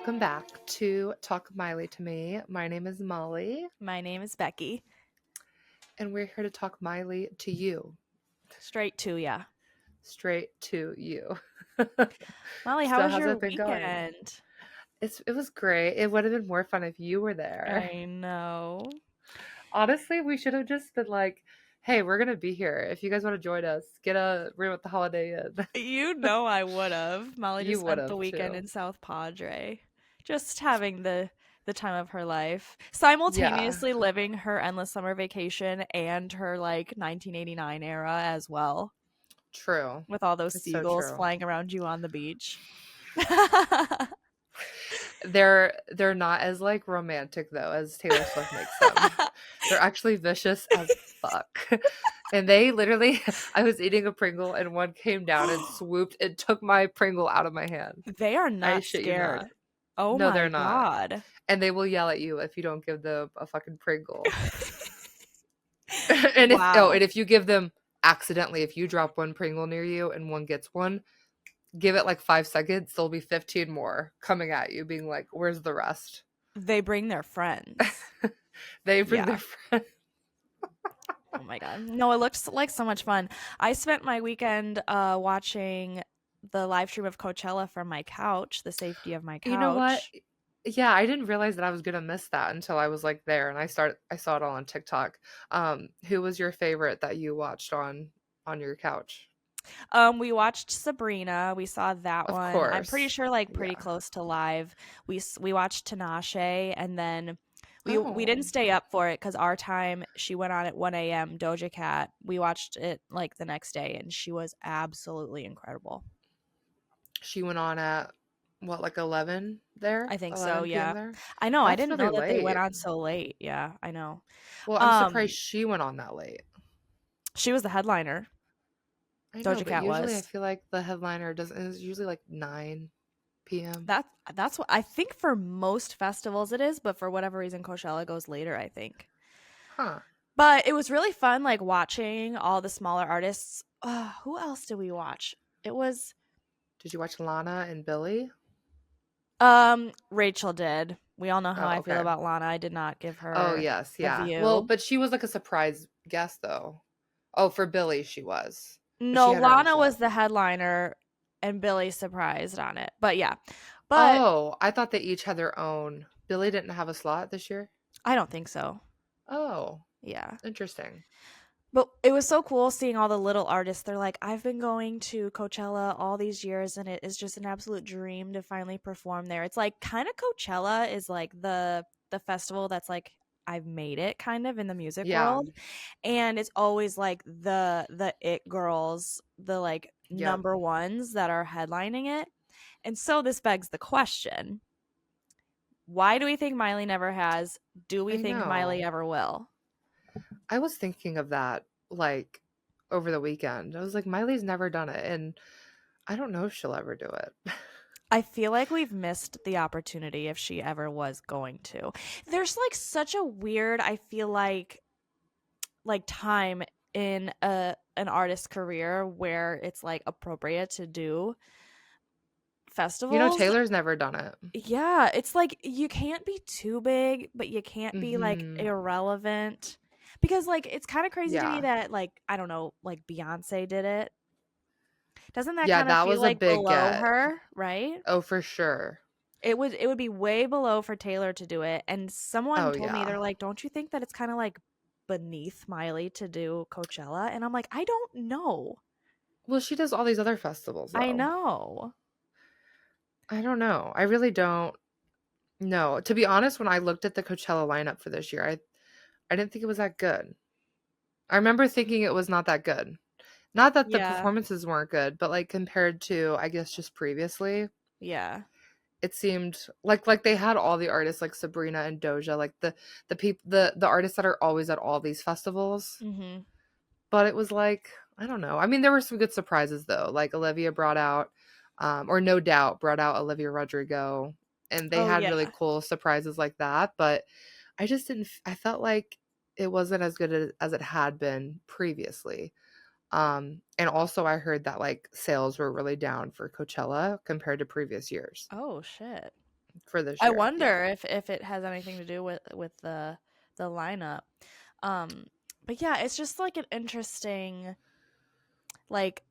welcome back to Talk Miley to Me. My name is Molly, My name is Becky. and we're here to talk Miley to you, Straight to ya. straight to you. Molly, how So, was how's your it been going? weekend? It was great. It would have been more fun if you were there. I know. Honestly, we should have just been like, "Hey, we're gonna be here. If you guys want to join us, get a room at the Holiday Inn." You know I would have. Molly You just would spent the have weekend too. in South Padre, just having the time of her life, Yeah, simultaneously living her endless summer vacation and her like 1989 era as well, true. with all those It's so seagulls true. flying around you on the beach. They're not as like romantic though as Taylor Swift makes them. They're actually vicious as fuck. And they literally I was eating a Pringle and one came down and swooped and took my Pringle out of my hand. They are I not shit you not. scared. Oh No, my they're not. God. And they will yell at you if you don't give them a fucking Pringle. And Wow. if you give them accidentally, if you drop one Pringle near you and one gets one, give it like 5 seconds, there'll be 15 more coming at you, being like, "Where's the rest?" They bring their friends. They bring their Yeah. friends. Oh my God. No, it looks like so much fun. I spent my weekend watching the live stream of Coachella from my couch, the safety of my You know what? couch. Yeah, I didn't realize that I was gonna miss that until I was like there and I saw it all on TikTok. Who was your favorite that you watched on your couch? We watched Sabrina. We saw that Of one. I'm pretty course. sure like pretty Yeah. close to live. We watched Tinashe, and then we Oh. didn't stay up for it because our time she went on at 1 a.m. Doja Cat. We watched it like the next day, and she was absolutely incredible. She went on at what, like 11 there? I think so, 11 p.m. yeah. there? I know, I That's didn't really know that they went late. on so late. Yeah, I know. Well, I'm surprised Um, she went on that late. she was the headliner. I know, Doja but Cat usually I was. feel like the headliner doesn't is usually like 9 p.m. That that's what I think for most festivals it is, but for whatever reason Coachella goes later, I think. Huh. But it was really fun like watching all the smaller artists. Who else did we watch? It was Did you watch Lana and Billy? Rachel did. We all know how Oh, I feel okay. about Lana. I did not give Oh, her yes, the yeah. Well, view. but she was like a surprise guest though. Oh, for Billy she was. But she No, had her own Lana set. was the headliner and Billy surprised on it. But yeah. But Oh, I thought they each had their own. Billy didn't have a slot this year? I don't think so. Oh, Yeah. interesting. But it was so cool seeing all the little artists. They're like, I've been going to Coachella all these years and it is just an absolute dream to finally perform there. It's like kind of Coachella is like the festival that's like I've made it kind of in the music Yeah. world. And it's always like the it girls, the like Yep. number ones that are headlining it. And so this begs the question, why do we think Miley never has? Do we I think Miley know. ever will? I was thinking of that like over the weekend. I was like, Miley's never done it, and I don't know if she'll ever do it. I feel like we've missed the opportunity if she ever was going to. There's like such a weird, I feel like time in an artist's career where it's like appropriate to do You know, festivals. Taylor's never done it. Yeah, it's like you can't be too big, but you can't be like Mhm. irrelevant. Because like it's kind of crazy to me Yeah. that like I don't know, like Beyonce did it. Doesn't that Yeah, kind of that feel was a like big below get. her, right? Oh, for sure. It would be way below for Taylor to do it. And someone Oh, told me yeah. they're like, "Don't you think that it's kind of like beneath Miley to do Coachella?" And I'm like, "I don't know. Well, she does all these other festivals, I though. know." I don't know. I really don't know. To be honest, when I looked at the Coachella lineup for this year, I didn't think it was that good. I remember thinking it was not that good. Not that the Yeah. performances weren't good, but, like, compared to, I guess, just previously, Yeah. it seemed like they had all the artists like Sabrina and Doja, like the artists that are always at all these festivals. Mhm. But it was like, I don't know. I mean, there were some good surprises though. Like Olivia brought out, or No Doubt brought out Olivia Rodrigo, and they Oh had yeah. really cool surprises like that. But I just didn't. I felt like it wasn't as good as it had been previously. And also I heard that like sales were really down for Coachella compared to previous years. Oh shit. for this I year. Yeah. wonder if it has anything to do with the lineup. Um, but yeah, it's just like an interesting like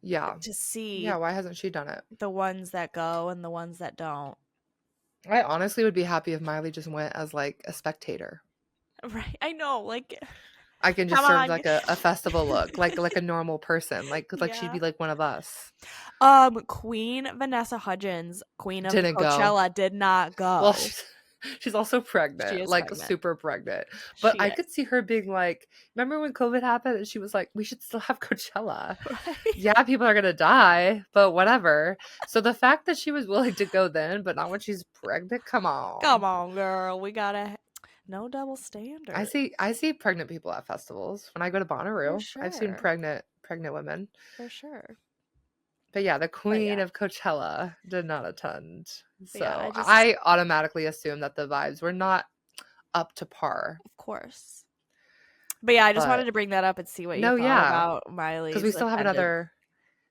Yeah. to see Yeah, why hasn't she done it? the ones that go and the ones that don't. I honestly would be happy if Miley just went as like a spectator. Right. I know, like I can come just serve on. like a festival look, like a normal person, like she'd Yeah. be like one of us. Queen Vanessa Hudgens, Queen of Didn't go. Coachella, did not Well, go. she's also She pregnant, is like pregnant. super pregnant. But She I is. could see her being like, remember when COVID happened and she was like, we should still have Coachella. Right? Yeah, people are gonna die, but whatever. So the fact that she was willing to go then, but not when she's pregnant, come Come on. on, girl. We gotta no double I standard. see I see pregnant people at festivals. When I go to For Bonnaroo, I've seen sure. pregnant women. For sure. But yeah, the But queen yeah. of Coachella did not attend. But yeah, So I just I automatically assumed that the vibes were not up to par. of course. But yeah, I just wanted But to bring that up and see what you no, thought yeah, about because we Miley's still have attendance. another.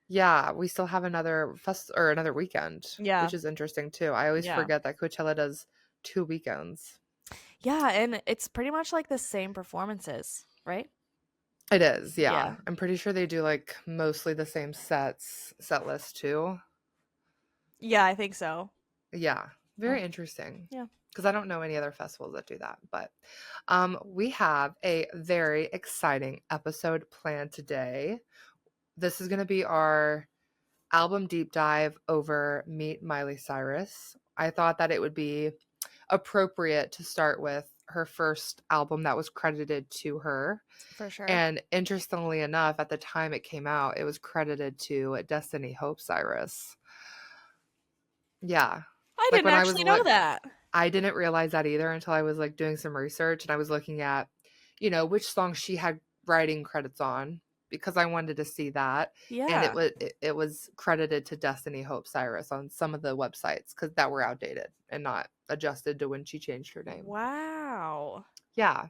Yeah, we still have another or another weekend, Yeah. which is interesting too. I always Yeah. forget that Coachella does 2 weekends. Yeah, and it's pretty much like the same performances, right? It is, Yeah. yeah. I'm pretty sure they do like mostly the same set list too. Yeah, I think so. Yeah, Oh, very interesting. yeah. Because I don't know any other festivals that do that. But we have a very exciting episode planned today. This is going to be our album deep dive over Meet Miley Cyrus. I thought that it would be appropriate to start with her first album that was credited to her. For sure. And interestingly enough, at the time it came out, it was credited to Destiny Hope Cyrus. Yeah. I Like didn't when I was actually know like, that. I didn't realize that either until I was like doing some research and I was looking at, which songs she had writing credits on because I wanted to see that. And Yeah. it was credited to Destiny Hope Cyrus on some of the websites because that were outdated and not adjusted to when she changed her name. Wow. Yeah.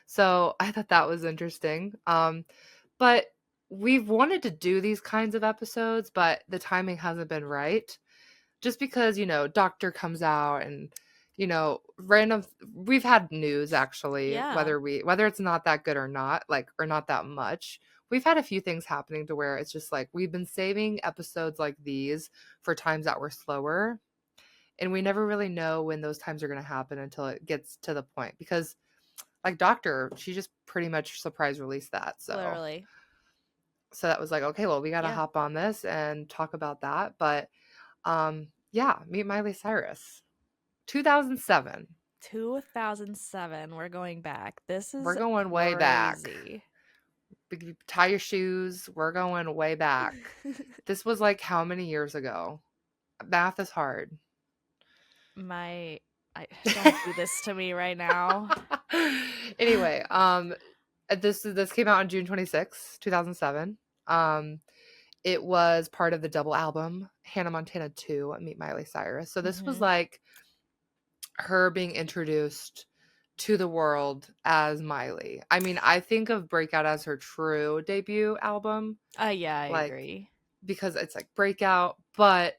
So I thought that was interesting. But we've wanted to do these kinds of episodes, but the timing hasn't been right. Just because, doctor comes out and, random we've had news actually, Yeah. whether it's not that good or not, like or not that much. We've had a few things happening to where it's just like we've been saving episodes like these for times that were slower. And we never really know when those times are going to happen until it gets to the point because like Doctor, she just pretty much surprise released that. Literally. So that was like, okay, well, we got to Yeah. hop on this and talk about that. But yeah, Meet Miley Cyrus. 2007. 2007. We're going back. This We're is going way back. crazy. Tie your shoes. We're going way back. This was like how many years ago? Math is hard. My I don't do this to me right now. Anyway, this came out on June 26th, 2007. It was part of the double album Hannah Montana 2 Meet Miley Cyrus. So this was Mhm. like her being introduced to the world as Miley. I mean, I think of Breakout as her true debut album, Yeah, I like agree. because it's like Breakout, but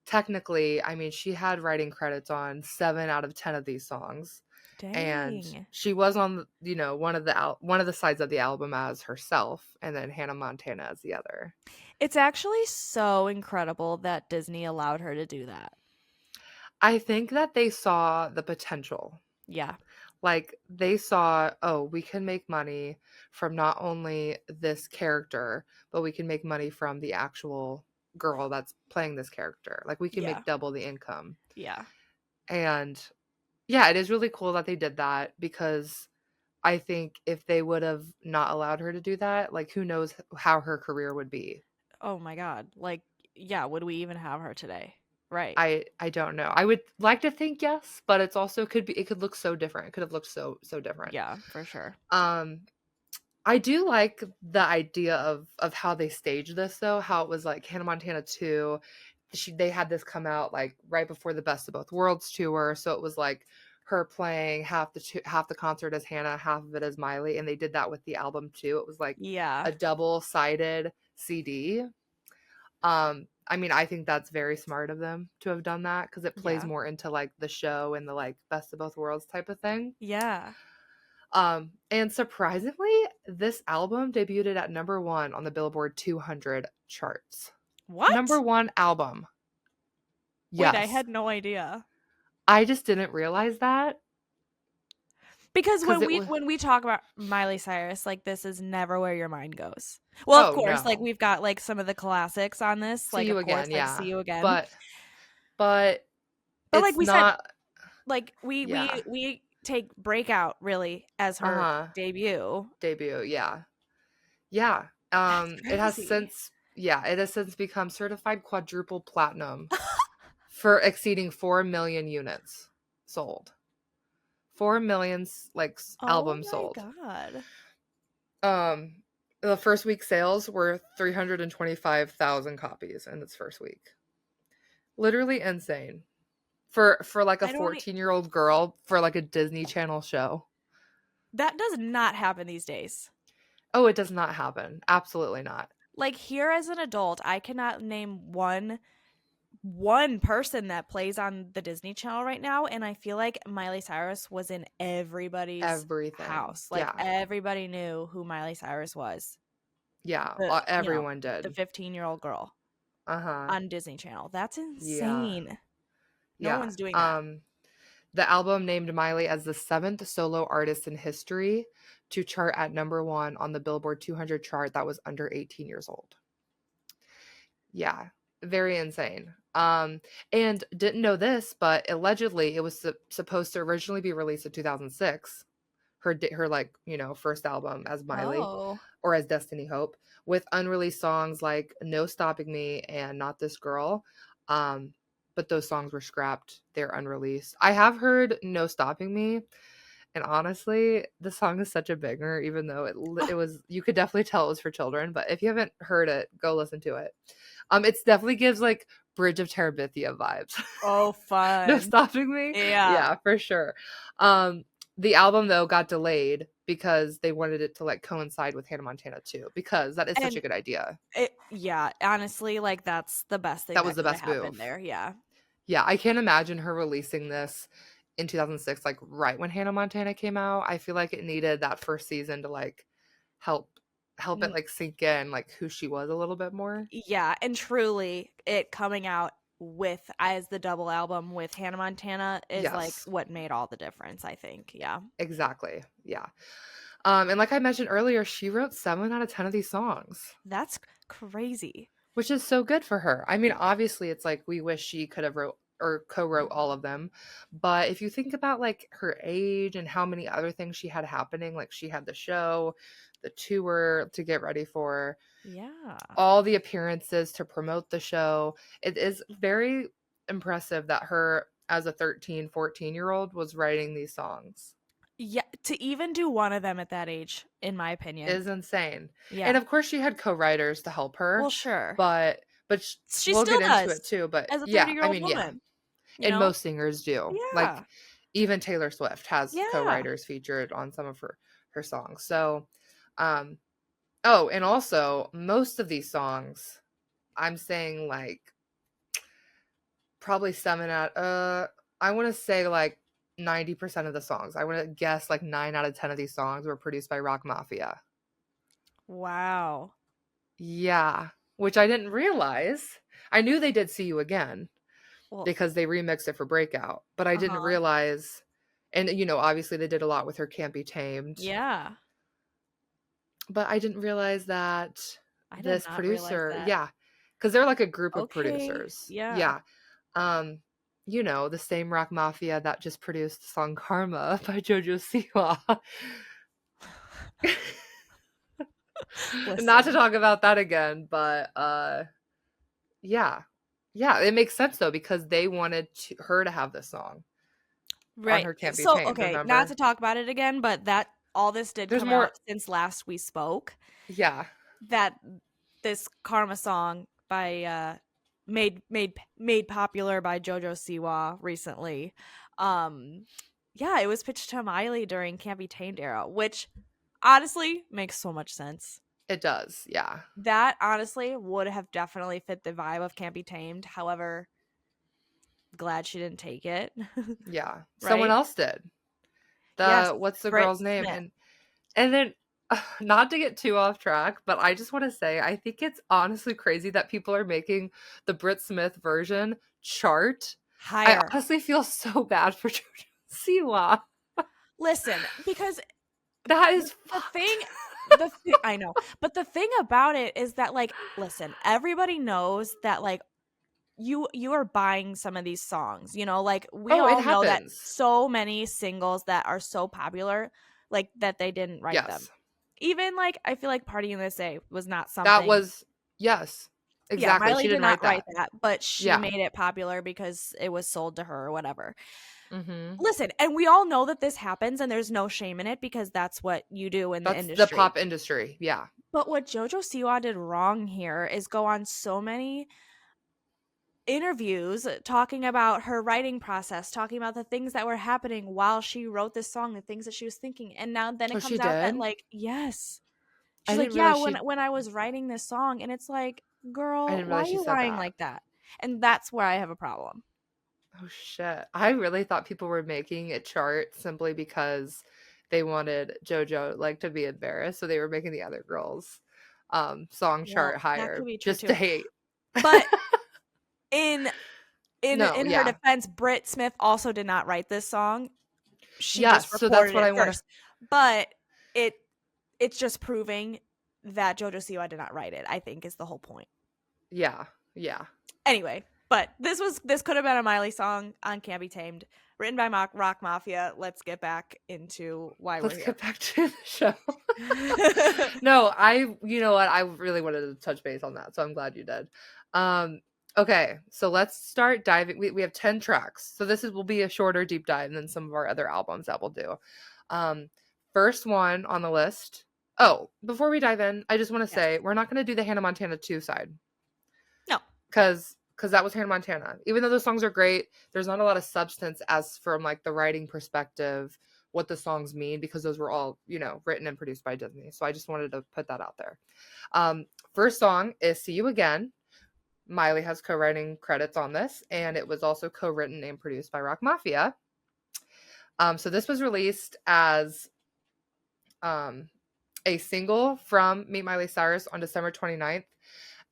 technically, I mean, she had writing credits on 7 out of 10 of these songs. And Dang. she was on, one of the sides of the album as herself, and then Hannah Montana as the other. It's actually so incredible that Disney allowed her to do that. I think that they saw the potential. Yeah. Like they saw, oh, we can make money from not only this character, but we can make money from the actual girl that's playing this character. Like we can Yeah. make double the income. Yeah. And yeah, it is really cool that they did that because I think if they would have not allowed her to do that, like who knows how her career would be. Oh my god. Like, yeah, would we even have her today? Right. I don't know. I would like to think yes, but it's also it could look so different. It could have looked so different. Yeah, for sure. Um I do like the idea of how they staged this though, how it was like Hannah Montana 2. They had this come out like right before the Best of Both Worlds tour, so it was like her playing half the concert as Hannah, half of it as Miley, and they did that with the album too. It was like Yeah. a double-sided CD. I mean, I think that's very smart of them to have done that because it plays Yeah. more into like the show and the like best of both worlds type of thing. Yeah. And surprisingly, this album debuted at number 1 on the Billboard 200 charts. Number What? 1 album. Wait, I Yes. had no idea. I just didn't realize that Because because it was. when we talk about Miley Cyrus, like this is never where your mind goes. Well, of Oh course, like no. we've got like some of the classics on this, See like You of course, Again, like See yeah. You Again. But But like it's we said, not. like Yeah. we take Breakout really as her Uh-huh. debut. Debut, yeah. Yeah. That's It has crazy. since become certified quadruple platinum for exceeding 4 million units sold. 4 million Oh albums my sold. god. The first week sales were 325,000 copies in its first week. Literally insane. For like a I don't 14-year-old girl for like a Disney Channel show. That does not happen these days. Oh, it does not happen. Absolutely not. Like here as an adult, I cannot name one person that plays on the Disney Channel right now, and I feel like Miley Cyrus was in everybody's Everything. house. Like Yeah. everybody knew who Miley Cyrus was. Yeah, The you know, everyone the did. 15-year-old girl Uh-huh. on Disney Channel. That's Yeah. insane. No Yeah. one's doing that. The album named Miley as the 7th solo artist in history to chart at number 1 on the Billboard 200 chart that was under 18 years old. Yeah, very insane. And didn't know this, but allegedly it was supposed to originally be released in 2006. Her like, first album as Miley Oh. or as Destiny Hope with unreleased songs like No Stopping Me and Not This Girl. But those songs were scrapped. They're unreleased. I have heard No Stopping Me, and honestly, the song is such a banger even though it was you could definitely tell it was for children, but if you haven't heard it, go listen to it. It's definitely gives like Bridge of Terabithia vibes. Oh, No fun. Stopping Me? Yeah. Yeah, for sure. Um, the album though got delayed because they wanted it to like coincide with Hannah Montana too, because that is such a And good idea. yeah, honestly, like that's the best thing That was that the could have best happened move. there. Yeah. Yeah, I can't imagine her releasing this in 2006, like right when Hannah Montana came out. I feel like it needed that first season to like help it like sink in like who she was a little bit more. Yeah, and truly it coming out with as the double album with Hannah Montana is like Yes, what made all the difference, I think. Yeah. exactly. Yeah. And like I mentioned earlier, she wrote 7 out of 10 of these songs, That's crazy. which is so good for her. I mean, obviously, it's like we wish she could have wrote or co-wrote all of them, but if you think about like her age and how many other things she had happening, like she had the show, the tour to get ready for, Yeah. all the appearances to promote the show, it is very impressive that her as a 13, 14-year-old was writing these songs. Yeah, to even do one of them at that age, in my opinion. Is insane. And Yeah. of course she had co-writers to help Well, her, sure. but She we'll still get into does it too, but as a yeah, I 30-year-old mean, yeah. woman, you And know? most singers do. Yeah. Like even Taylor Swift has Yeah. co-writers featured on some of her songs. So, um oh, and also most of these songs, I'm saying like probably 7 out I want to say like 90% of the songs. I want to guess like 9 out of 10 of these songs were produced by Rock Mafia. Wow. Yeah, which I didn't realize. I knew they did See You Again Well, because they remixed it for Breakout, but I didn't uh-huh. realize, and obviously they did a lot with her Can't Be Tamed, Yeah. but I didn't realize that I did this not realize producer, that. yeah, because they're like a group of Okay. producers. Yeah. Yeah. Um, the same Rock Mafia that just produced the song Karma by JoJo Siwa. Not to Listen. talk about that again, but yeah. Yeah, it makes sense though because they wanted her to have this song on Right. her Can't Be So, Tamed, okay, not remember? to talk about it again, but that all this did There's come out more. since last we spoke. Yeah. That this Karma song by made popular by JoJo Siwa recently. Um yeah, it was pitched to Miley during Can't Be Tamed era, which honestly makes so much sense. It does, yeah. That honestly would have definitely fit the vibe of Can't Be Tamed. However, glad she didn't take it. Yeah. Someone Right? else did. Yes, What's the Britt girl's name? Smith. And then not to get too off track, but I just want to say I think it's honestly crazy that people are making the Britt Smith version chart. I Higher. honestly feel so bad for JoJo Siwa. Listen, because That the, is the thing fucked. I know, but the thing about it is that like listen, everybody knows that like you are buying some of these songs, you know, like we Oh, it all know that happens. so many singles that are so popular like that they didn't write them. Yes. Even like I feel like Party USA was not That something. was yes. Yeah, Exactly. Miley She did didn't not write write that. that, but she Yeah. made it popular because it was sold to her or whatever. Mhm. Listen, and we all know that this happens and there's no shame in it because that's what you do in the That's the industry. pop industry. Yeah. But what JoJo Siwa did wrong here is go on so many interviews talking about her writing process, talking about the things that were happening while she wrote this song, the things that she was thinking. And now then Oh, it she comes out that did? like, yes. I She's like, didn't "Yeah, realize when I was writing this song." And it's like, I "Girl, didn't why are realize she you said lying that. like that?" And that's where I have a problem. Oh shit. I really thought people were making it chart simply because they wanted JoJo like to be embarrassed, so they were making the other girls song chart Well, that higher could be true just to too. hate. But in No, in her yeah. defense, Britt Smith also did not write this song. She just Yes, so that's recorded what it I want. first. But it it's just proving that JoJo Siwa did not write it, I think is the whole point. Yeah. Yeah. Anyway, but this could have been a Miley song on Can't Be Tamed, written by Rock Mafia. Let's get back into why we're Let's here. get back to the show. No, you know what? I really wanted to touch base on that, so I'm glad you did. Okay, so let's start diving. We have 10 tracks. So this will be a shorter deep dive than some of our other albums that we'll do. Um, First one on the list. Oh, before we dive in, I just want to Yes. say we're not going to do the Hannah Montana 2 side No. because that was Hannah Montana. Even though those songs are great, there's not a lot of substance as from like the writing perspective, what the songs mean, because those were all, written and produced by Disney. So I just wanted to put that out there. First song is See You Again. Miley has co-writing credits on this, and it was also co-written and produced by Rock Mafia. So this was released as um, a single from Meet Miley Cyrus on December 29th,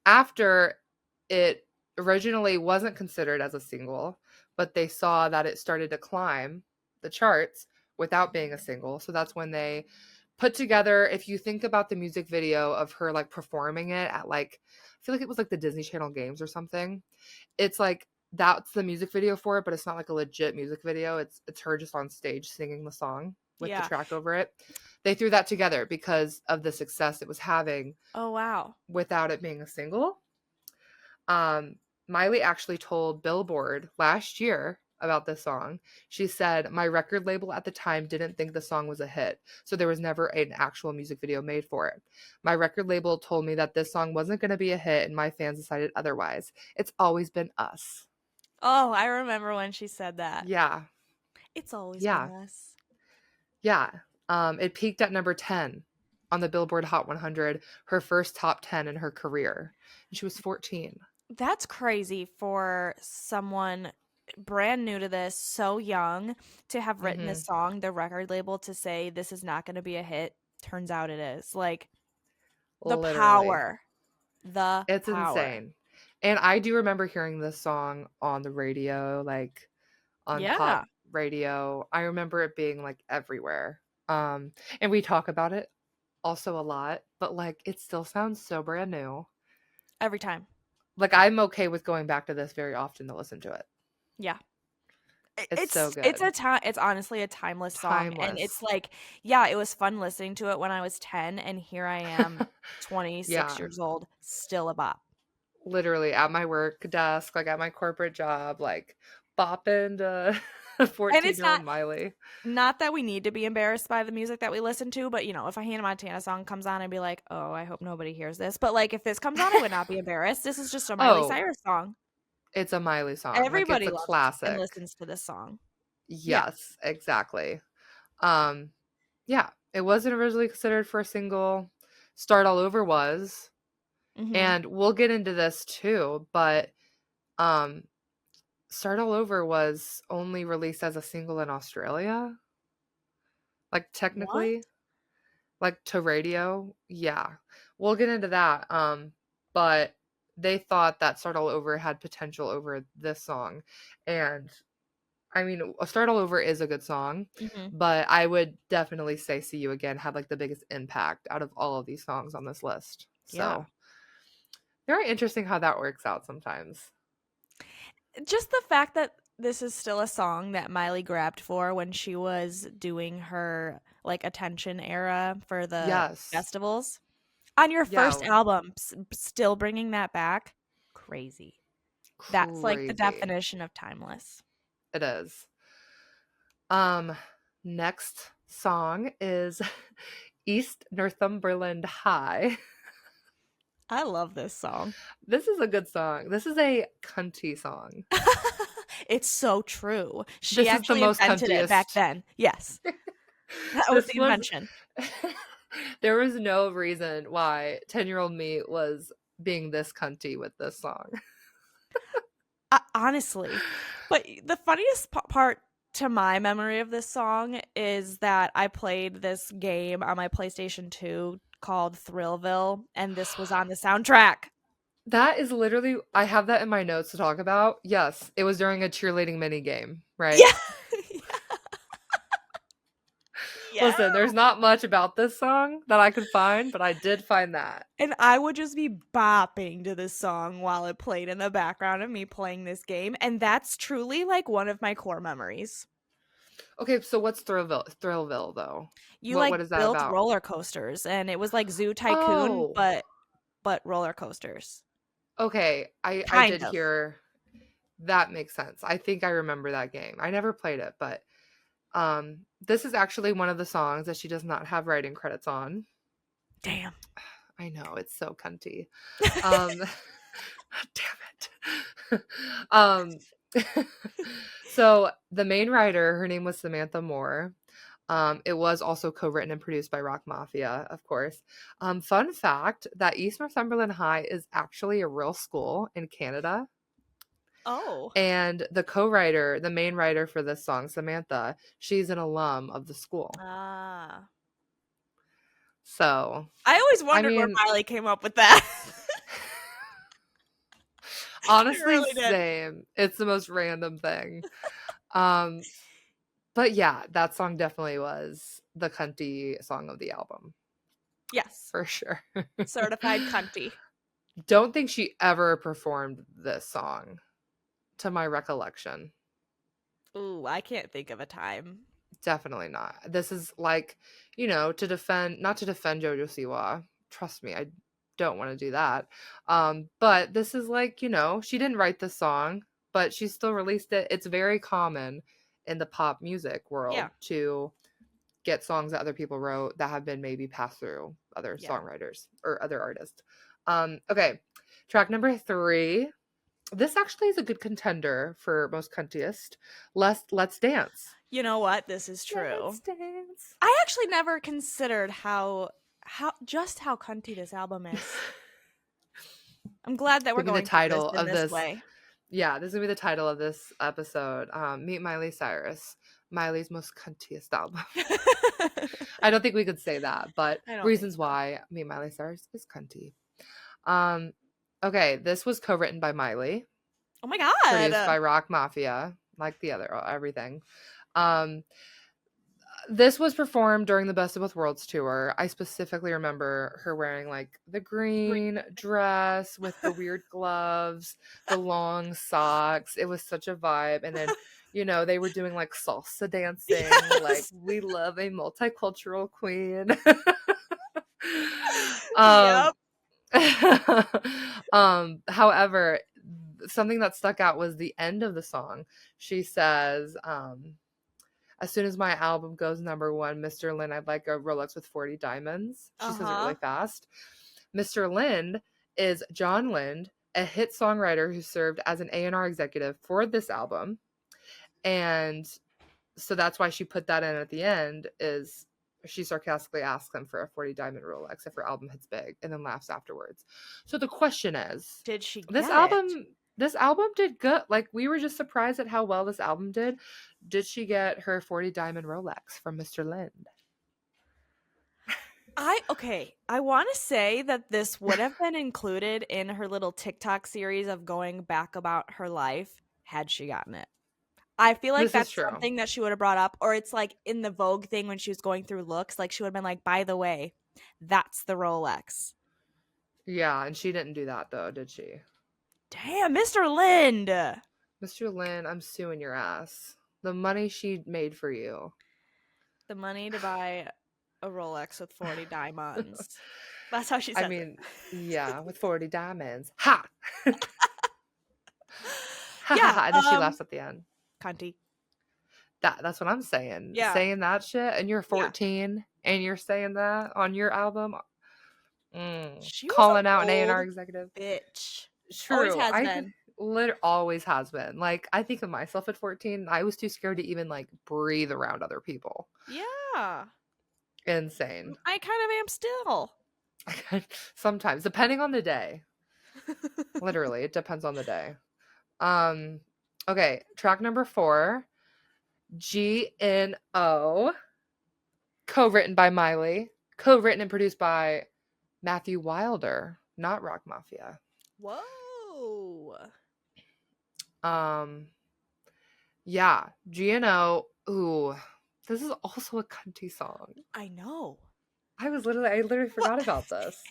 after it originally wasn't considered as a single, but they saw that it started to climb the charts without being a single. So that's when they put together, if you think about the music video of her like performing it at like, I feel like it was like the Disney Channel Games or something. It's like that's the music video for it, but it's not like a legit music video. It's her just on stage singing the song with the Yeah. track over it. They threw that together because of the success it was having Oh wow. without it being a single. Um, Miley actually told Billboard last year about this song. She said, "My record label at the time didn't think the song was a hit, so there was never an actual music video made for it. My record label told me that this song wasn't going to be a hit, and my fans decided otherwise. It's always been us." Oh, I remember when she said that. Yeah, It's always been yeah, us. yeah. It peaked at number 10 on the Billboard Hot 100, her first top 10 in her career. And she was 14. That's crazy for someone brand new to this, so young, to have written this Hmm. song, the record label to say this is not going to be a hit. Turns out it is. Like the Literally. power. The It's power. insane. And I do remember hearing this song on the radio, like on Yeah. pop radio. I remember it being like everywhere. And we talk about it also a lot, but like it still sounds so brand new. Every time. Like I'm okay with going back to this very often to listen to it. Yeah. It's so It's good. a time it's honestly a timeless song, and it's Timeless. like, yeah, it was fun listening to it when I was 10, and here I am 26 Yeah. years old, still a bop. Literally at my work desk, like at my corporate job, like bopping to And it's 14-year-old Miley. not that we need to be embarrassed by the music that we listen to, but, if a Hannah Montana song comes on, I'd be like, "Oh, I hope nobody hears this." But, like, if this comes on, I would not be embarrassed. This is just a Miley Oh, Cyrus song. it's a Miley song. Like it's Everybody a loves and classic. listens to this song. Yeah. Yes, exactly. Um, yeah, it wasn't originally considered for a single. Start All Over was, Mhm. and we'll get into this too, but um Start All Over was only released as a single in Australia, like What? technically, like to radio. Yeah. We'll get into that. But they thought that Start All Over had potential over this song. And I mean, Start All Over is a good song, Mhm. but I would definitely say See You Again had like the biggest impact out of all of these songs on this list. Yeah. So very interesting how that works out sometimes. Just the fact that this is still a song that Miley grabbed for when she was doing her like attention era for the Yes. festivals. On your first Yeah. album, still bringing that back, crazy. That's like the Crazy. definition of timeless. It is. Um, Next song is East Northumberland High. I love this song. This is a good song. This is a cunty song. It's so true. She This is the actually most invented it back cuntiest. then. Yes. That was This the was invention. there was no reason why 10-year-old me was being this cunty with this song. Honestly. But the funniest part to my memory of this song is that I played this game on my PlayStation 2 called Thrillville, and this was on the soundtrack. That is literally I have that in my notes to talk about. Yes, it was during a cheerleading mini game, right? Yeah. Yeah. Listen, there's not much about this song that I could find, but I did find that. And I would just be bopping to this song while it played in the background of me playing this game. And that's truly like one of my core memories. Okay, so what's Thrillville though? You What like what is that built about? roller coasters and it was like Zoo Tycoon, Oh, but roller coasters. okay. I Kind did of. hear that makes sense. I think I remember that game. I never played it, but this is actually one of the songs that she does not have writing credits on. Damn. I know, it's so cunty. Um damn it. um so the main writer, her name was Samantha Moore. It was also co-written and produced by Rock Mafia, of course. Fun fact that East Northumberland High is actually a real school in Canada. Oh. And the co-writer, the main writer for this song, Samantha, she's an alum of the school. Ah. So, I always I wondered where mean, Miley came up with that. I honestly, really did. same. It's the most random thing. Um, but yeah, that song definitely was the cunty song of the album, Yes. for sure. Certified cunty. Don't think she ever performed this song, to my recollection. Ooh, I can't think of a time. Definitely not. This is like, to defend, not to defend JoJo Siwa. Trust me, I don't want to do that. But this is like, she didn't write the song, but she still released it. It's very common in the pop music Yeah. world to get songs that other people wrote that have been maybe passed through other Yeah. songwriters or other artists. Okay, track number 3. This actually is a good contender for most cuntiest. Let's Dance. You know what? This is Let's true. Dance. I actually never considered how cunty this album is. I'm glad that we're Gonna be the going through this title in of this this. way. Yeah, this is gonna be the title of this episode. Meet Miley Cyrus. Miley's most cuntiest album. I don't think we could say that, but I don't think reasons so. why Meet Miley Cyrus is cunty. Um, okay, this was co-written by Miley, Oh my produced god. by Rock Mafia, like the other everything. Um, this was performed during the Best of Both Worlds tour. I specifically remember her wearing like the green dress with the weird gloves, the long socks. It was such a vibe. And then, they were doing like salsa dancing, like Yes. we love a multicultural queen. um, Yep. however, something that stuck out was the end of the song. She says, as soon as my album goes number 1, Mr. Lin, I'd like a Rolex with 40 diamonds. She says it really Uh-huh. fast. Mr. Lind is John Lind, a hit songwriter who served as an A&R executive for this album. And so that's why she put that in at the end, is she sarcastically asks him for a 40 diamond Rolex if her album hits big, and then laughs afterwards. So the question is, Did she this get it? album this album did good. Like, we were just surprised at how well this album did. Did she get her 40 diamond Rolex from Mr. Lind? I want to say that this would have been included in her little TikTok series of going back about her life had she gotten it. I feel like This is that's true. something that she would have brought up, or it's like in the Vogue thing when she was going through looks, like she would have been like, by the way, that's the Rolex. Yeah, and she didn't do that though, did she? Damn, Mr. Lind. Mr. Lin, I'm suing your ass. The money she made for you. The money to buy a Rolex with 40 diamonds. That's how she I says it. mean, yeah, with 40 diamonds. Ha! Ha ha Yeah, ha. And then she laughs at the end. cunty. That's what I'm saying. Yeah, Saying that shit, and you're yeah. 14 and you're saying that on your album. She was Calling a out an A&R bold executive. bitch. Always True. has I been. always has been. Like, I think of myself at 14, I was too scared to even like breathe around other people. Yeah. Insane. I kind of am still. Sometimes, depending on the day. Literally, it depends on the day. Okay, track number 4, GNO, co-written by Miley, co-written and produced by Matthew Wilder, not Rock Mafia. Whoa. Yeah, GNO. Ooh, this is also a cunty song. I know. I literally forgot about this.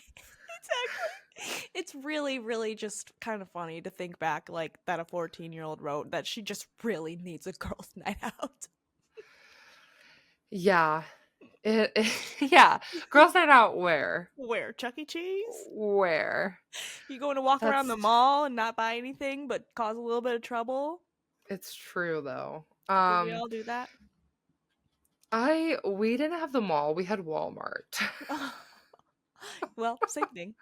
It's really, really just kind of funny to think back, like, that a 14-year-old wrote that she just really needs a girls' night out. Yeah. Yeah. Girls night out where? Where? Chuck E. Cheese? Where? You going to walk around the That's mall and not buy anything but cause a little bit of trouble? It's true though. Did we all do that? We didn't have the mall. We had Walmart. Well, same thing.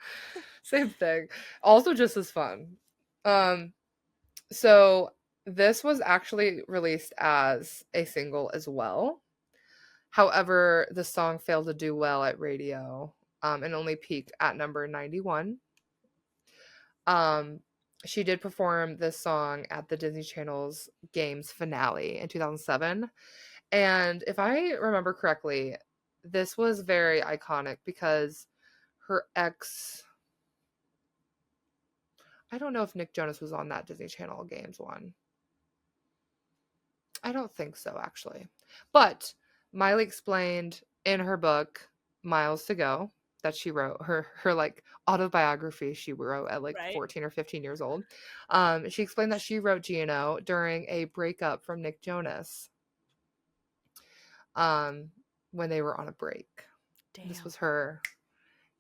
Same thing. Also just as fun. So this was actually released as a single as well. However, the song failed to do well at radio, and only peaked at number 91. She did perform this song at the Disney Channel's Games finale in 2007. And if I remember correctly, this was very iconic because her ex, I don't know if Nick Jonas was on that Disney Channel Games one. I don't think so, actually. But Miley explained in her book, Miles to Go, that she wrote, her like autobiography she wrote at like Right. 14 or 15 years old. She explained that she wrote GNO during a breakup from Nick Jonas. When they were on a break. Damn. This was her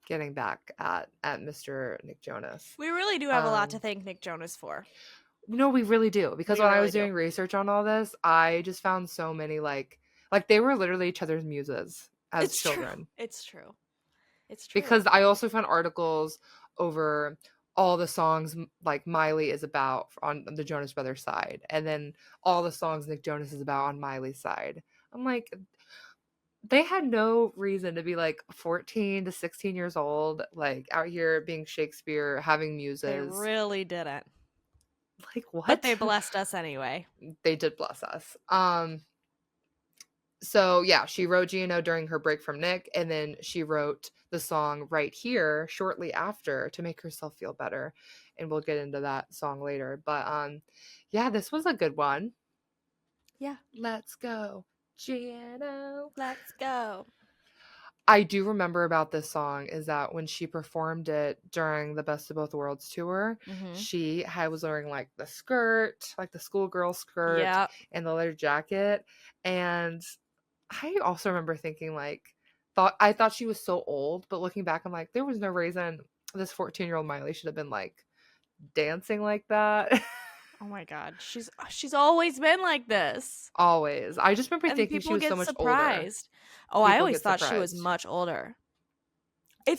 getting back at Mr. Nick Jonas. We really do have a lot to thank Nick Jonas for. No, we really do. Because We when I really was doing do. research on all this, I just found so many like they were literally each other's muses as It's children. true. It's true. It's true. Because I also found articles over all the songs like Miley is about on the Jonas Brothers side, and then all the songs Nick Jonas is about on Miley's side. I'm like, they had no reason to be like 14 to 16 years old, like out here being Shakespeare, having They muses. really didn't. Like, what? But they blessed us anyway. They did bless us. So yeah, she wrote GNO during her break from Nick, and then she wrote the song Right Here shortly after to make herself feel better. And we'll get into that song later. But yeah, this was a good one. Yeah. Let's go. GNO. Let's go. I do remember about this song is that when she performed it during the Best of Both Worlds tour, she was wearing like the skirt, like the schoolgirl skirt, and the leather jacket. And I also remember thinking I thought she was so old, but looking back, I'm like, there was no reason this 14-year-old Miley should have been like dancing like that. Oh my God. She's always been like this. Always. I just remember thinking she was so much surprised. older. I always thought she was much older. We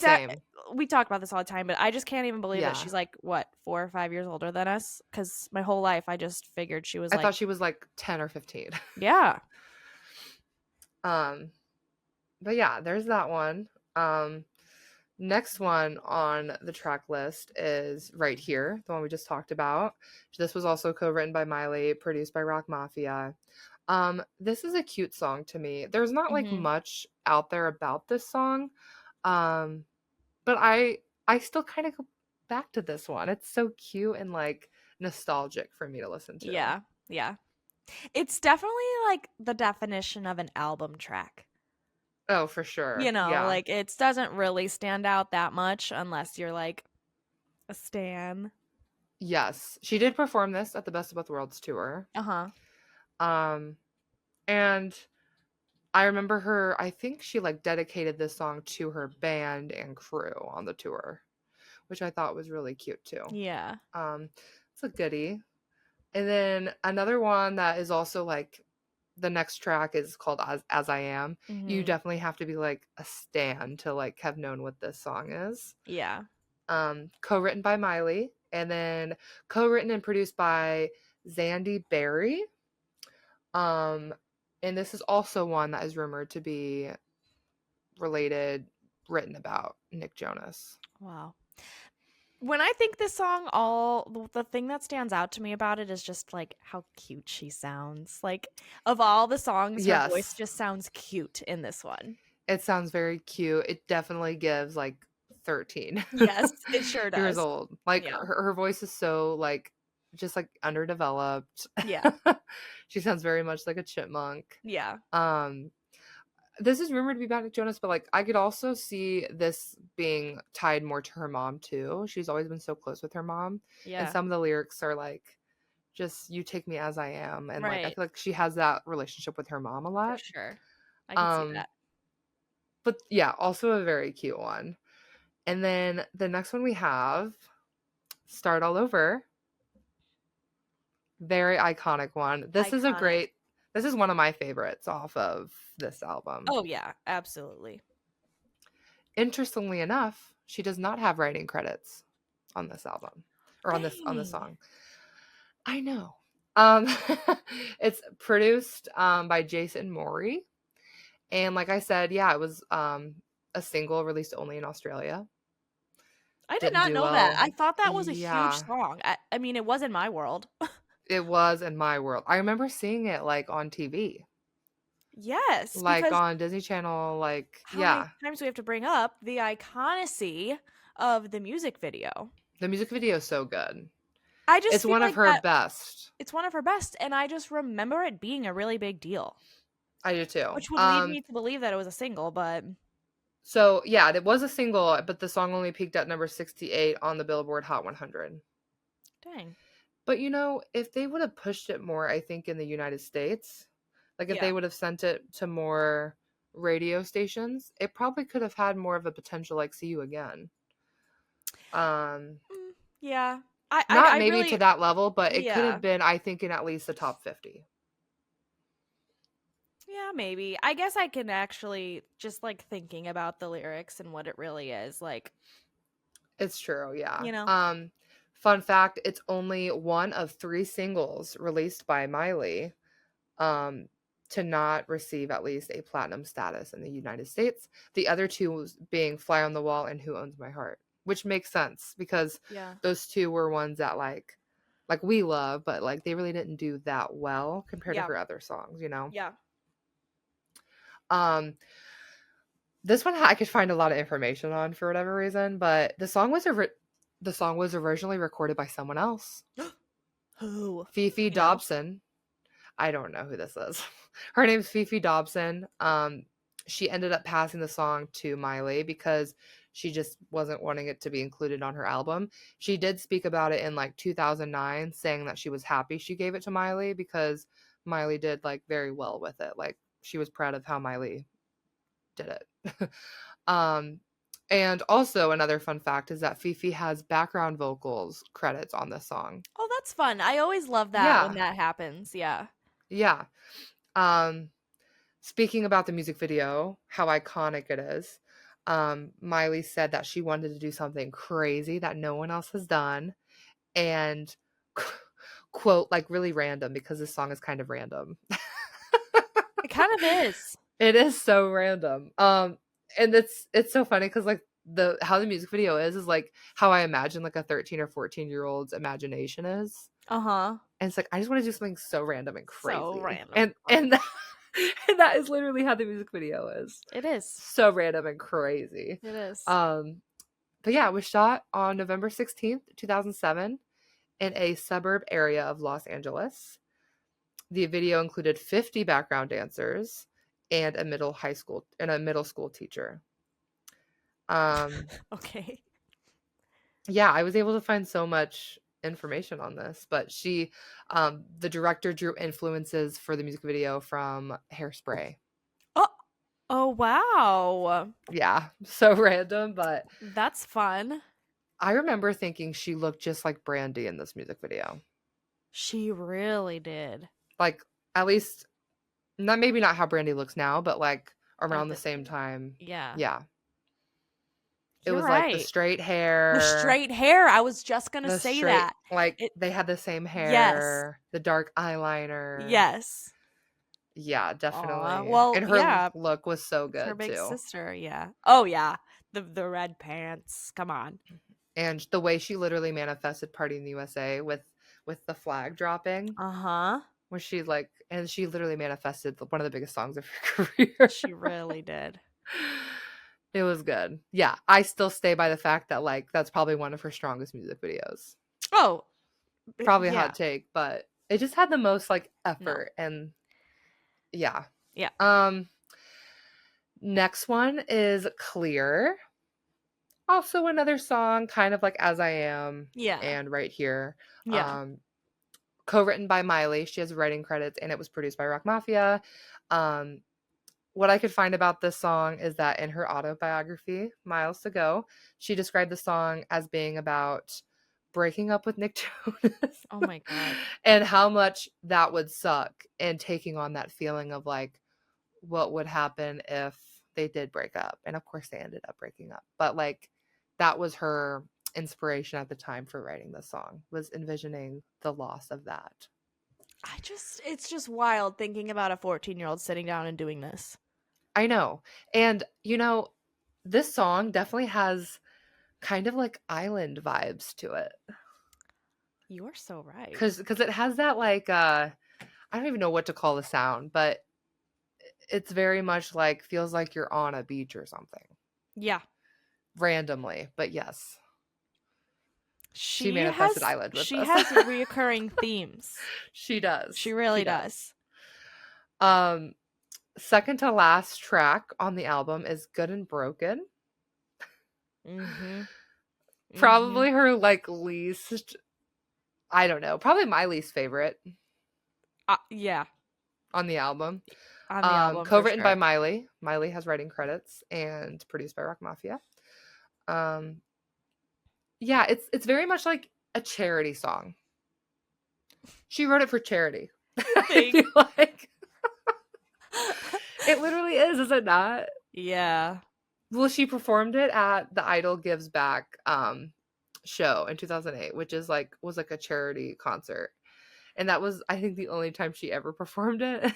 talk about this all the time, but I just can't even believe that she's like, what, 4 or 5 years older than us? Because my whole life, I just figured she was I thought she was like 10 or 15. Yeah. But yeah, there's that one. Um, Next one on the track list is Right Here, the one we just talked about. This was also co-written by Miley, produced by Rock Mafia. This is a cute song to me. There's not like Mhm. much out there about this song. Um, but I still kind of go back to this one. It's so cute and like nostalgic for me to listen to. Yeah. Yeah. It's definitely like the definition of an album track. Oh, for sure. Yeah. Like it doesn't really stand out that much unless you're like a stan. Yes. She did perform this at the Best of Both Worlds tour. Uh-huh. Um, and I remember her, I think she like dedicated this song to her band and crew on the tour, which I thought was really cute too. Yeah. Um, it's a goodie. And then another one that is also like the next track is called As I Am. You Mhm. definitely have to be like a stan to like have known what this song is. Yeah. Co-written by Miley and then co-written and produced by Zandy Berry. Um, and this is also one that is rumored to be related, written about Nick Jonas. Wow. When I think this song, all the thing that stands out to me about it is just like how cute she sounds. Like of all the songs, her voice Yes, just sounds cute in this one. it sounds very cute. It definitely gives like 13 Yes, it sure years does. old. Like Yeah. her voice is so like just like underdeveloped. Yeah. She sounds very much like a chipmunk. Yeah. Um, this is rumored to be about Nick Jonas, but like I could also see this being tied more to her mom too. She's always been so close with her mom, and Yeah. some of the lyrics are like just "You take me as I am," and like I Right. feel like she has that relationship with her mom a For lot. sure. I could see Um, that. but yeah, also a very cute one. And then the next one we have "Start All Over," very iconic one. This is a Iconic. great. This is one of my favorites off of this album. Oh yeah, absolutely. Interestingly enough, she does not have writing credits on this album or on this Dang. song. I know. Um, it's produced by Jason Maury, and like I said, yeah, it was a single released only in Australia. I did Didn't not do know that. well. I thought that was a huge Yeah, song. I mean, it was in my world. it was in my world. I remember seeing it like on TV, Yes, like because on Disney Channel. Like, how many yeah, times we have to bring up the iconacy of the music video? the music video is so good. I just It's feel one of like her that best. it's one of her best, and I just remember it being a really big deal, I do too. which would lead me to believe that it was a single, but So yeah, it was a single, but the song only peaked at number 68 on the Billboard Hot 100. dang. But you know, if they would have pushed it more, I think in the United States, like if they Yeah. would have sent it to more radio stations, it probably could have had more of a potential like See You Again. Um, Mm, yeah. Not I maybe to really that level, but it could yeah. have been I think in at least the top 50. Yeah, maybe. I guess I can actually just like thinking about the lyrics and what it really is, like, It's true, yeah. you know. Fun fact, it's only one of 3 singles released by Miley um, to not receive at least a platinum status in the United States. The other two being Fly on the Wall and Who Owns My Heart, which makes sense because Yeah. those two were ones that like we love, but like they really didn't do that well compared to Yeah. her other songs, you know. Yeah. Um, this one I could find a lot of information on for whatever reason, but the song was originally recorded by someone else, Who? Do Fifi we know? Dobson. I don't know who this is. Her name's Fifi Dobson. She ended up passing the song to Miley because she just wasn't wanting it to be included on her album. She did speak about it in like 2009, saying that she was happy she gave it to Miley because Miley did like very well with it. Like she was proud of how Miley did it. um, and also another fun fact is that Fifi has background vocals credits on this song. Oh, that's fun. I always love that when Yeah, that happens. Yeah. yeah. Um, Speaking about the music video, how iconic it is, Miley said that she wanted to do something crazy that no one else has done, and quote, like really random because this song is kind of random. It kind of is. It is so random. And it's so funny because like how the music video is like how I imagine like a 13 or 14-year-old's imagination is. Uh-huh. And it's like I just want to do something so random and So crazy. random. And that, and that is literally how the music video is. It is. So random and crazy. It is. Um but yeah, it was shot on November 16th, 2007 in a suburb area of Los Angeles. The video included 50 background dancers and a middle school teacher. Okay. Yeah, I was able to find so much information on this, but the director drew influences for the music video from Hairspray. Oh, oh wow. Yeah, so random, but That's fun. I remember thinking she looked just like Brandy in this music video. She really did. Like, at least, maybe not how Brandy looks now, but like At around the the same time. Yeah. Yeah. It You're was like the right. straight The hair, straight hair. I was just gonna the say straight, that. like It they had the same Yes. hair, the dark eyeliner. Yes. Yeah, Aw. definitely. Well, And her yeah. look was so It's her good big too. sister, yeah. Oh yeah. The red pants. Come on. And the way she literally manifested Party in the USA with the flag dropping, Uh-huh. where she like and she literally manifested one of the biggest songs of her career. She really did. It was good. Yeah, I still stay by the fact that like that's probably one of her strongest music videos. Oh, Probably a yeah. hot take, but it just had the most like No. effort and yeah. Yeah. Next one is Clear. Also another song kind of like As I Am Yeah. and Right Here. Yeah. Co-written by Miley. She has writing credits and it was produced by Rock Mafia. What I could find about this song is that in her autobiography, Miles to Go, she described the song as being about breaking up with Nick Jonas Oh my god. and how much that would suck and taking on that feeling of like what would happen if they did break up. And of course they ended up breaking up. But like that was her inspiration at the time for writing this song, was envisioning the loss of that. It's just wild thinking about a 14-year-old sitting down and doing this. I know. And this song definitely has kind of like island vibes to it. You're so right. Cuz it has that like I don't even know what to call the sound, but it's very much like feels like you're on a beach or something. Yeah. Randomly, but yes. She She manifested island with she this. has reoccurring themes. She does. She really does. Second to last track on the album is Good and Broken. Mm-hmm. Probably her like least, I don't know, probably my least favorite Yeah. on the album. On the album, co-written by sure. Miley. Miley has writing credits and produced by Rock Mafia. Yeah, it's very much like a charity song. She wrote it for charity. I feel like it literally is it not? Yeah. Well, she performed it at the Idol Gives Back show in 2008, which was like a charity concert. And that was, I think, the only time she ever performed it.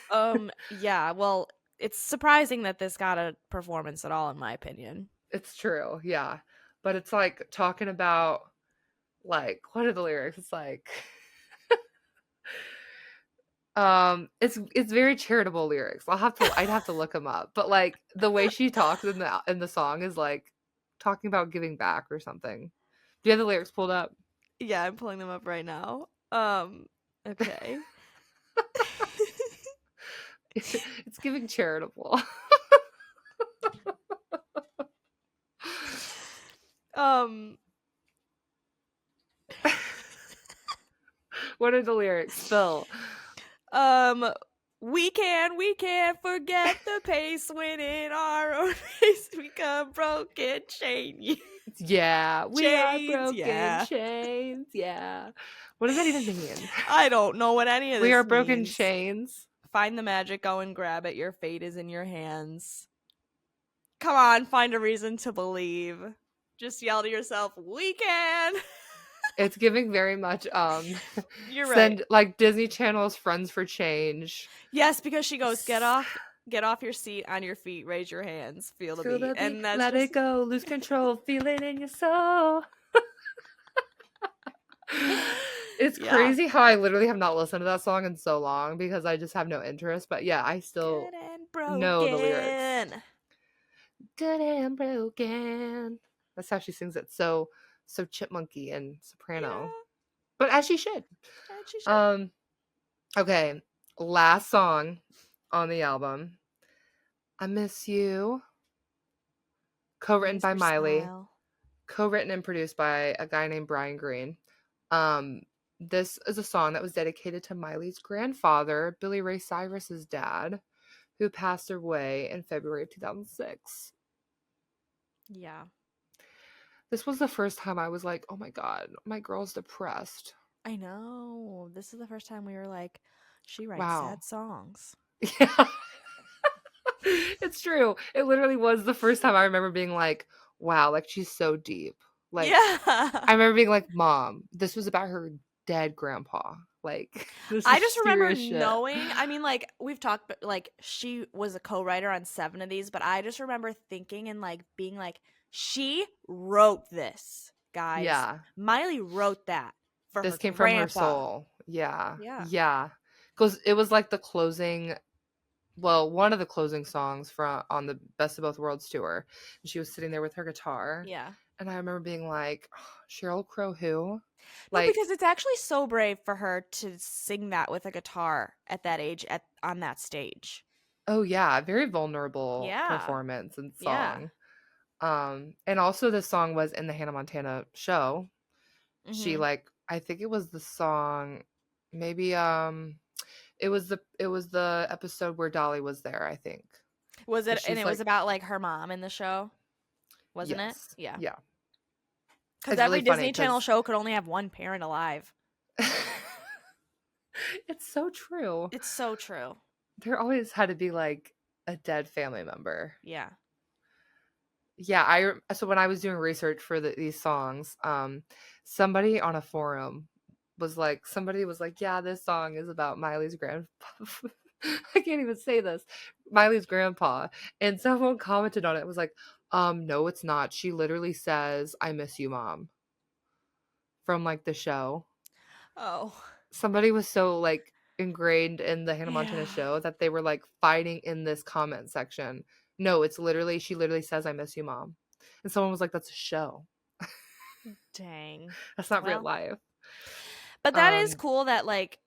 Yeah, well, it's surprising that this got a performance at all, in my opinion. It's true, yeah. But it's like talking about like what are the lyrics? It's like it's very charitable lyrics. I'd have to look them up. But like the way she talks in the song is like talking about giving back or something. Do you have the lyrics pulled up? Yeah, I'm pulling them up right now. Okay. It's giving charitable. What are the lyrics? Phil. We can't forget the pace when in our own pace we come broken chain. Yeah, we chains, are broken yeah. chains. Yeah. What does that even mean? I don't know what any of this We are broken means. chains. Find the magic, go and grab it. Your fate is in your hands. Come on, find a reason to believe. Just yell to yourself, we can. It's giving very much You're right. Like Disney Channel's Friends for Change. Yes, because she goes, get off Get off your seat, on your feet, raise your hands, feel the Feel beat. the beat, And that's let just it go, lose control, feel it in your soul. It's yeah. crazy how I literally have not listened to that song in so long because I just have no interest. But yeah, I still Good and know the lyrics. broken. Good and broken. That's how she sings it. So chipmunky and soprano. Yeah, But as she should. and she should. Um, okay. Last song on the album. I Miss You. Co-written by Mr. Miley. Smile. Co-written and produced by a guy named Brian Green. Um, this is a song that was dedicated to Miley's grandfather, Billy Ray Cyrus's dad, who passed away in February of 2006. Yeah. This was the first time I was like, oh my God, my girl's depressed. I know. This is the first time we were like, she writes Wow. sad songs. Yeah. It's true. It literally was the first time I remember being like, wow, like she's so deep. Like, Yeah. I remember being like, Mom, this was about her dead grandpa. Like, this I is just remember serious shit. knowing, I mean, like, we've talked, but like, she was a co writer on 7 of these, but I just remember thinking and like being like, she wrote this, guys. Yeah. Miley wrote that for This her came from her grandpa. soul. Yeah. Yeah. Yeah. Because it was like the closing, well, one of the closing songs from on the Best of Both Worlds tour. And she was sitting there with her guitar. Yeah. And I remember being like, Cheryl Crow who? No, Like, because it's actually so brave for her to sing that with a guitar at that age on that stage. oh yeah, very vulnerable Yeah. performance and Yeah. song. And also this song was in the Hannah Montana show. She Mhm. like I think it was the song maybe it was the episode where Dolly was there, I think. Was it, Cuz and she's it was like about like her mom in the show, wasn't it? yes. Yeah. Yeah. Because It's really every funny Disney Channel cuz show could only have one parent alive. it's so true. It's so true. There always had to be like a dead family member. Yeah. Yeah, so when I was doing research for these songs, somebody on a forum somebody was like, yeah, this song is about Miley's grandpa. I can't even say this. Miley's grandpa. And someone commented on it, was like, no, it's not. She literally says, I miss you, Mom, from like the show. Oh. Somebody was so like ingrained in the Hannah Montana Yeah. show that they were like fighting in this comment section. No, it's literally, she literally says, I miss you, Mom. And someone was like, that's a show. Dang. That's not real Well, life. but that is Um, cool that like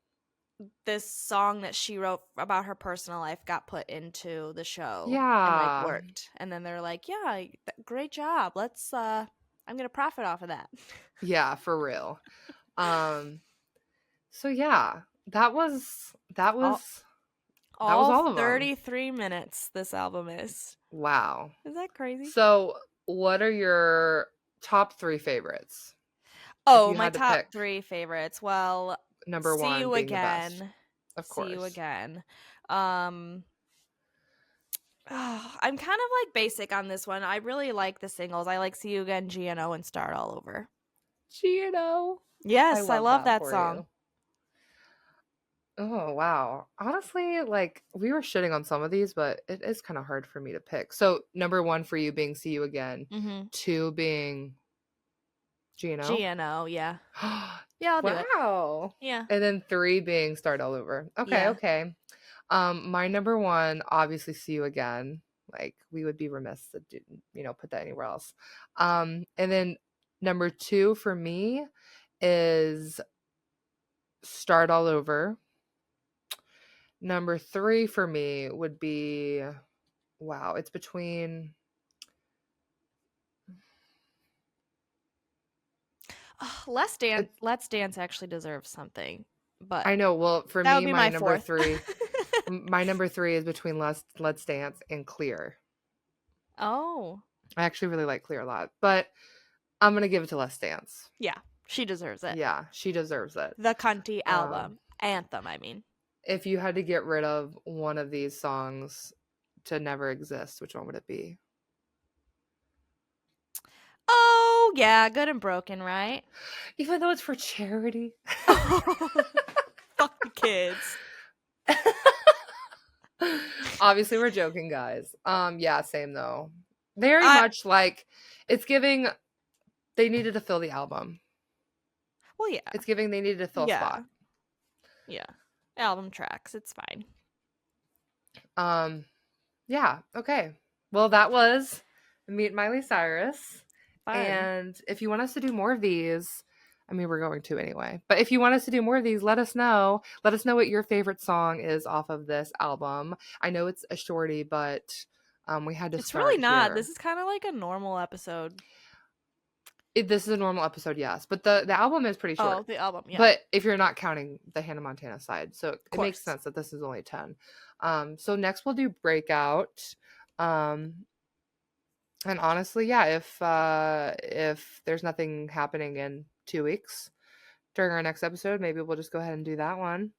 this song that she wrote about her personal life got put into the show and like yeah. worked. And then they're like, "Yeah, great job. Let's I'm going to profit off of that." Yeah, for real. Um, so yeah, that was that all was that was all all of them. 33 minutes this album is. Wow. Is that crazy? So, what are your top 3 favorites if Oh, you my had to top pick? 3 favorites. Well, Number See 1 You being the best, Again. of See You course. Again. Um I'm kind of like basic on this one. I really like the singles. I like See You Again, GNO, and Start All Over. Gino. I Yes, I love love that that for song. you. Oh, wow. Honestly, like we were shitting on some of these, but it is kind of hard for me to pick. So, number 1 for you being See You Again, Mhm. 2 being Gino. GNO, yeah. Yeah, I'll do it. Wow. Yeah. And then 3 being Start All Over. Okay, Yeah. okay. My number 1, obviously See You Again. Like we would be remiss to put that anywhere else. And then number 2 for me is Start All Over. Number 3 for me would be wow, it's between Let's Dance actually deserves something. But I know, well, for that would me be my my number fourth. 3 my number 3 is between Let's Dance and Clear. Oh. I actually really like Clear a lot, but I'm gonna give it to Let's Dance. Yeah, she deserves it. Yeah, she deserves it. The Cunty Um, album. Anthem, I mean. if you had to get rid of one of these songs to never exist, which one would it be? Oh, yeah, Good and Broken, right? Even though it's for charity. Fuck the kids. Obviously, we're joking, guys. Yeah, same though. Very I much like it's giving they needed to fill the album. well, yeah, It's giving they needed to fill a yeah, spot. yeah. Album tracks, it's fine. Um, yeah, okay. Well, that was Meet Miley Cyrus. Fun. And if you want us to do more of these, I mean, we're going to anyway. But if you want us to do more of these, let us know. Let us know what your favorite song is off of this album. I know it's a shorty, but we had to It's really start not. This here. is kind of like a normal episode. This is a normal episode, yes, but the album is pretty Oh, short. the album, yeah. But if you're not counting the Hannah Montana side, so Of it makes course. sense that this is only 10. So next we'll do Breakout. Um, and honestly, yeah, if there's nothing happening in 2 weeks during our next episode, maybe we'll just go ahead and do that one.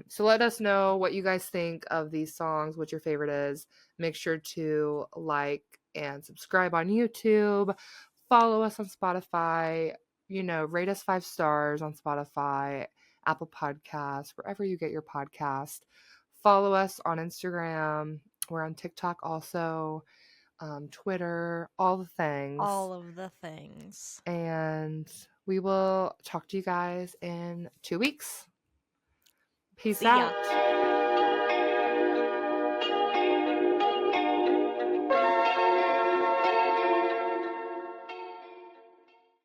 So let us know what you guys think of these songs, what your favorite is. Make sure to like and subscribe on YouTube. Follow us on Spotify. Rate us 5 stars on Spotify, Apple Podcasts, wherever you get your podcast. Follow us on Instagram. We're on TikTok also, Twitter, all the things. All of the things. And we will talk to you guys in 2 weeks. Peace See ya. out.